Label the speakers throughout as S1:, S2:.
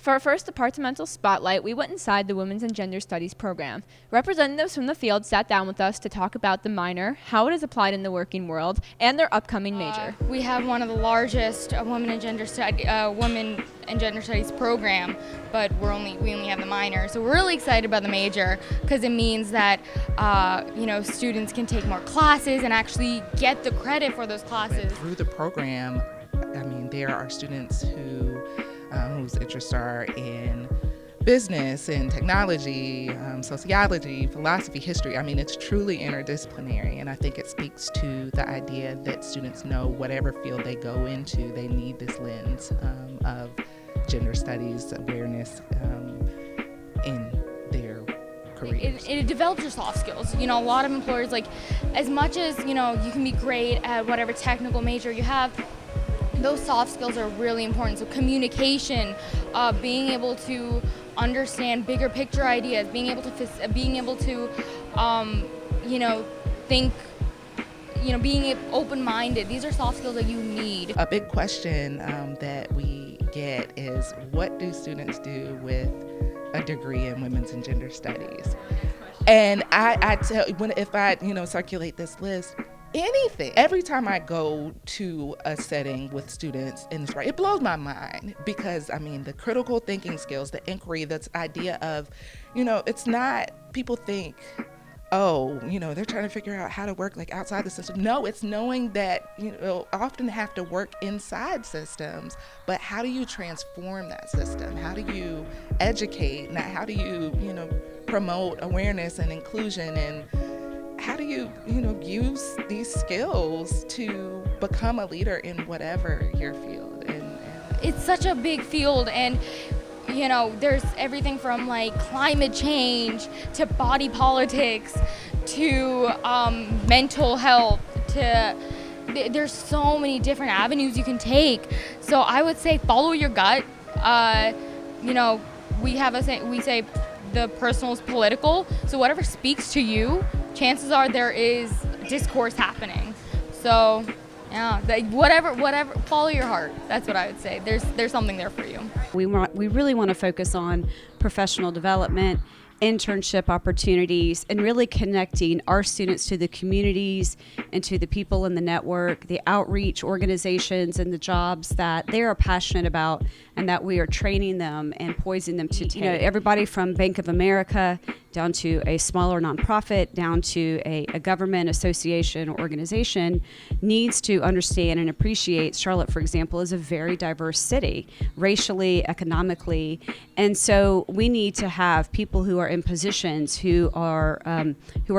S1: For our first departmental spotlight, we went inside the Women's and Gender Studies program. Representatives from the field sat down with us to talk about the minor, how it is applied in the working world, and their upcoming major.
S2: We have one of the largest women and gender studies program, but we only have the minor. So we're really excited about the major because it means that students can take more classes and actually get the credit for those classes.
S3: Through the program, there are students whose interests are in business and technology, sociology, philosophy, history. It's truly interdisciplinary, and I think it speaks to the idea that students know whatever field they go into, they need this lens of gender studies awareness in their careers.
S2: It develops your soft skills. A lot of employers, as much as, you can be great at whatever technical major you have, those soft skills are really important. So communication, being able to understand bigger picture ideas, being able to think, being open-minded. These are soft skills that you need.
S3: A big question that we get is, what do students do with a degree in women's and gender studies? And I tell, if I circulate this list, anything. Every time I go to a setting with students in this, it blows my mind because the critical thinking skills, the inquiry, this idea of, it's not, people think, they're trying to figure out how to work outside the system. No, it's knowing that, often have to work inside systems, but how do you transform that system? How do you educate? Now, how do you, promote awareness and inclusion, and how do you, use these skills to become a leader in whatever your field? And
S2: it's such a big field, and there's everything from climate change to body politics to mental health to there's so many different avenues you can take. So I would say follow your gut. We say the personal is political. So whatever speaks to you, chances are there is discourse happening. So yeah, whatever, follow your heart. That's what I would say. There's something there for you.
S4: We really want to focus on professional development, internship opportunities, and really connecting our students to the communities and to the people in the network, the outreach organizations and the jobs that they are passionate about and that we are training them and poising them to take. Everybody from Bank of America down to a smaller nonprofit, down to a government association or organization needs to understand and appreciate Charlotte, for example, is a very diverse city, racially, economically, and so we need to have people who are in positions who are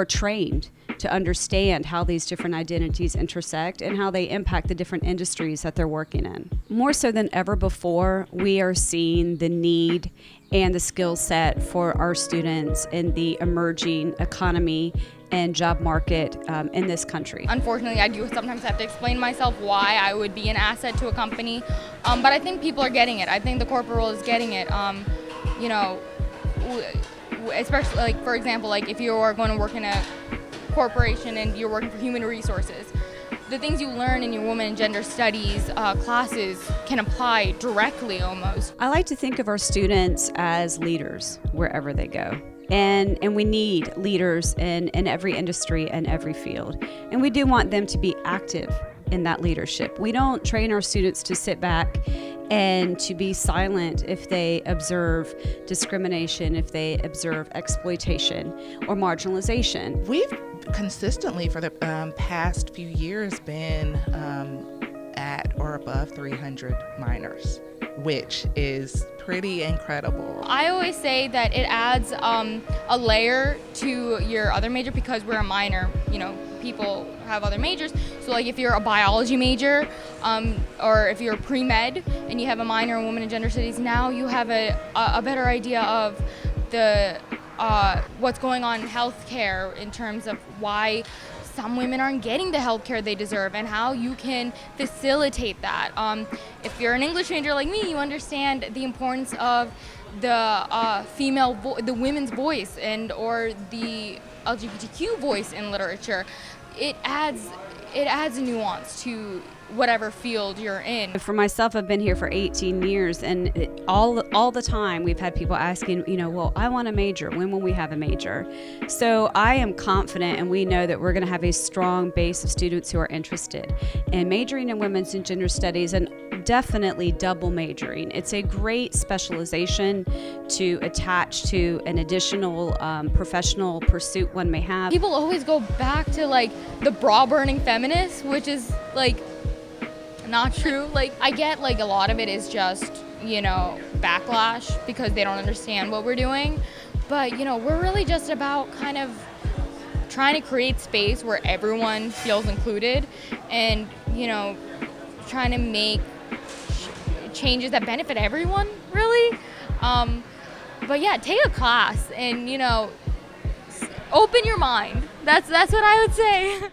S4: trained to understand how these different identities intersect and how they impact the different industries that they're working in. More so than ever before, we are seeing the need and the skill set for our students in the emerging economy and job market in this country.
S2: Unfortunately, I do sometimes have to explain myself why I would be an asset to a company, but I think people are getting it. I think the corporate world is getting it. Especially, for example, if you are going to work in a corporation and you're working for human resources, the things you learn in your women and gender studies classes can apply directly almost.
S4: I like to think of our students as leaders wherever they go. And we need leaders in every industry and every field. And we do want them to be active in that leadership. We don't train our students to sit back and to be silent if they observe discrimination, if they observe exploitation or marginalization.
S3: We've consistently for the past few years been at or above 300 minors, which is pretty incredible.
S2: I always say that it adds a layer to your other major because we're a minor. People have other majors. So if you're a biology major or if you're pre-med and you have a minor in women and gender studies, now you have a better idea of the what's going on in healthcare in terms of why some women aren't getting the healthcare they deserve and how you can facilitate that. If you're an English major like me, you understand the importance of the women's voice or the LGBTQ voice in literature. It adds a nuance to whatever field you're in.
S4: For myself, I've been here for 18 years, and all the time we've had people asking, well, I want a major. When will we have a major? So I am confident, and we know that we're going to have a strong base of students who are interested in majoring in women's and gender studies, and definitely double majoring. It's a great specialization to attach to an additional professional pursuit one may have.
S2: People always go back to like the bra burning feminist, which is like not true. Like, I get like a lot of it is just, backlash because they don't understand what we're doing. But, we're really just about kind of trying to create space where everyone feels included and, trying to make changes that benefit everyone, really. But yeah, take a class and, open your mind. That's what I would say.